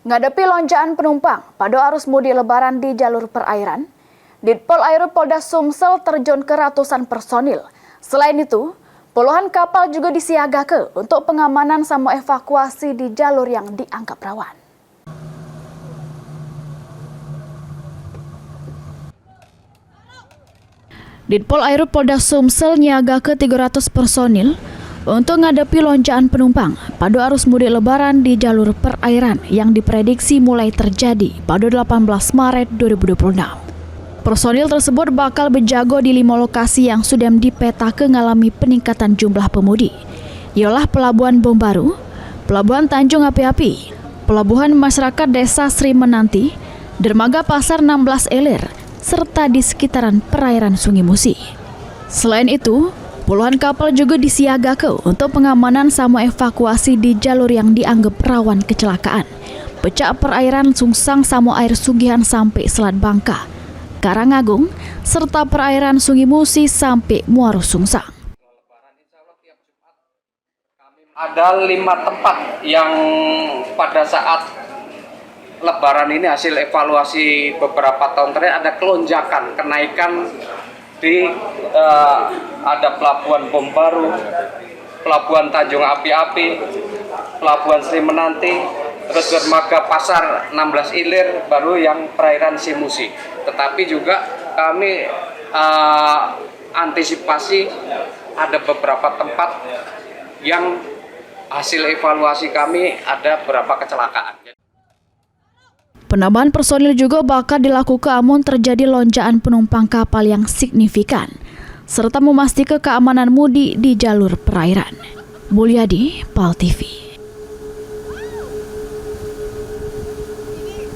Ngadepi lonjakan penumpang pada arus mudik lebaran di jalur perairan, Ditpol Air Polda Sumsel terjun ke ratusan personil. Selain itu, puluhan kapal juga disiagakan untuk pengamanan sama evakuasi di jalur yang dianggap rawan. Ditpol Air Polda Sumsel nyiaga ke 300 personil untuk menghadapi lonjakan penumpang pada arus mudik lebaran di jalur perairan yang diprediksi mulai terjadi pada 18 Maret 2026. Personil tersebut bakal berjaga di 5 lokasi yang sudah dipetakan mengalami peningkatan jumlah pemudik, ialah Pelabuhan Bombaru, Pelabuhan Tanjung Api-Api, Pelabuhan Masyarakat Desa Sri Menanti, Dermaga Pasar 16 Ilir, serta di sekitaran perairan Sungai Musi. Selain itu, puluhan kapal juga disiagakan untuk pengamanan sama evakuasi di jalur yang dianggap rawan kecelakaan. Pecah perairan Sungsang sama air Sugihan sampai Selat Bangka, Karangagung, serta perairan Sungai Musi sampai Muaro Sungsang. Ada 5 tempat yang pada saat Lebaran ini hasil evaluasi beberapa tahun terakhir ada kelonjakan, kenaikan di ada Pelabuhan Bombaru, Pelabuhan Tanjung Api-Api, Pelabuhan Sri Menanti, terus Dermaga Pasar 16 Ilir, baru yang perairan Simusi. Tetapi juga kami antisipasi ada beberapa tempat yang hasil evaluasi kami ada beberapa kecelakaan. Penambahan personil juga bakal dilakukan amun terjadi lonjakan penumpang kapal yang signifikan, serta memastikan keamanan mudik di jalur perairan. Mulyadi, PAL TV.